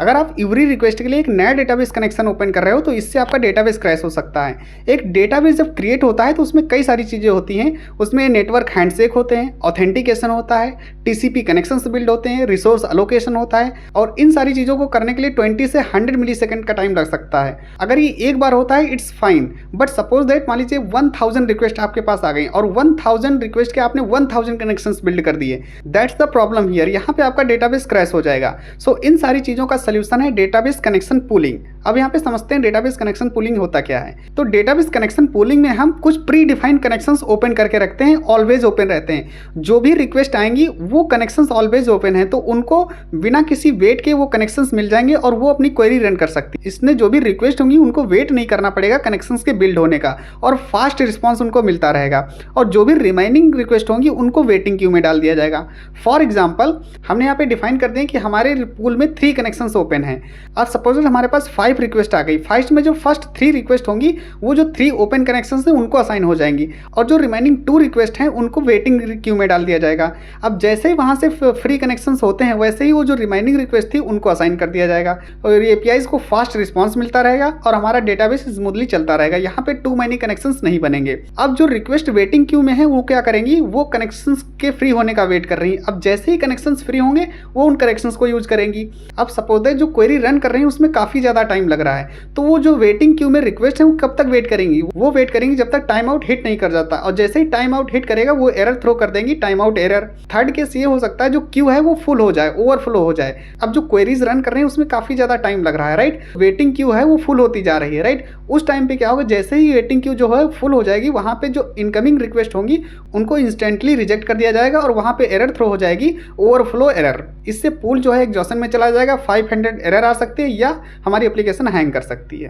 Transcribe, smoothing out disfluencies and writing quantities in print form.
अगर आप every request के लिए एक नया डेटाबेस कनेक्शन ओपन कर रहे हो तो इससे आपका डेटाबेस क्रैश हो सकता है। एक डेटाबेस जब क्रिएट होता है तो उसमें कई सारी चीज़ें होती हैं। उसमें नेटवर्क हैंडशेक होते हैं, ऑथेंटिकेशन होता है, टीसीपी कनेक्शंस बिल्ड होते हैं, रिसोर्स अलोकेशन होता है और इन सारी चीज़ों को करने के लिए 20 से 100 मिली सेकेंड का टाइम लग सकता है। अगर ये एक बार होता है it's fine, but suppose that मान लीजिए 1000 रिक्वेस्ट आपके पास आ गई और 1000 रिक्वेस्ट के आपने 1000 कनेक्शंस बिल्ड कर दिए। दैट्स द प्रॉब्लम हियर, यहाँ पे आपका डेटाबेस क्रैश हो जाएगा। सो इन सारी चीज़ों का सोल्यूशन है डेटाबेस कनेक्शन पूलिंग। अब यहाँ पे समझते हैं डेटाबेस कनेक्शन पूलिंग होता क्या है। तो डेटाबेस कनेक्शन पूलिंग में हम कुछ प्री डिफाइंड कनेक्शंस ओपन करके रखते हैं, ऑलवेज ओपन रहते हैं। जो भी रिक्वेस्ट आएंगी वो कनेक्शंस ऑलवेज ओपन है, तो उनको बिना किसी वेट के वो कनेक्शंस मिल जाएंगे और वो अपनी क्वेरी रन कर सकती है। इसमें जो भी रिक्वेस्ट होंगी उनको वेट नहीं करना पड़ेगा कनेक्शंस के बिल्ड होने का और फास्ट रिस्पॉन्स उनको मिलता रहेगा। और जो भी रिमाइनिंग रिक्वेस्ट होंगी उनको वेटिंग क्यू में डाल दिया जाएगा। फॉर एग्जाम्पल हमने यहाँ पे डिफाइन कर दें कि हमारे पूल में 3 कनेक्शंस ओपन हैं। अब सपोज हमारे पास 5 रिक्वेस्ट आ गई। फर्स्ट में जो फर्स्ट 3 रिक्वेस्ट होंगी वो जो 3 ओपन कनेक्शंस हैं उनको असाइन हो जाएंगी और जो रिमाइनिंग 2 रिक्वेस्ट हैं उनको वेटिंग क्यू में डाल दिया जाएगा। अब जैसे ही वहाँ से फ्री कनेक्शंस होते हैं वैसे ही वो जो रिमाइनिंग रिक्वेस्ट थी उनको असाइन कर दिया जाएगा और एपीआईज को फास्ट रिस्पॉन्स मिलता रहेगा और हमारा डेटाबेस स्मूथली चलता रहेगा। यहाँ पे टू मैनी कनेक्शंस नहीं बनेंगे। अब जो रिक्वेस्ट वेटिंग क्यू में है वो क्या करेंगी, वो कनेक्शंस के फ्री होने का वेट कर रही है। अब जैसे ही कनेक्शंस फ्री होंगे वो उन कनेक्शंस को यूज करेंगी। अब सपोज दैट जो क्वेरी रन कर रही है उसमें काफ़ी ज़्यादा टाइम लग रहा है, तो वो जो वेटिंग क्यू में रिक्वेस्ट है वो कब तक वेट करेंगी, वो वेट करेंगी जब तक टाइम आउट हिट नहीं कर जाता और जैसे ही टाइम आउट हिट करेगा वो एरर थ्रो कर देंगी, time out error. Third case ये हो सकता है जो क्यू है वो फुल हो जाए, ओवरफ्लो हो जाए। अब जो क्वेरीज रन कर रहे हैं उसमें काफ़ी ज़्यादा टाइम लग रहा है, राइट। वेटिंग क्यू है वो फुल होती जा रही है, राइट। उस टाइम पे क्या होगा, जैसे ही वेटिंग क्यू जो है फुल हो जाएगी वहाँ पे जो इनकमिंग रिक्वेस्ट होंगी उनको इंस्टेंटली रिजेक्ट कर दिया जाएगा और वहाँ पे एरर थ्रो हो जाएगी, ओवरफ्लो एरर। इससे पूल जो है एग्जॉशन में चला जाएगा, 500 एरर आ सकती है या हमारी एप्लीकेशन हैंग कर सकती है।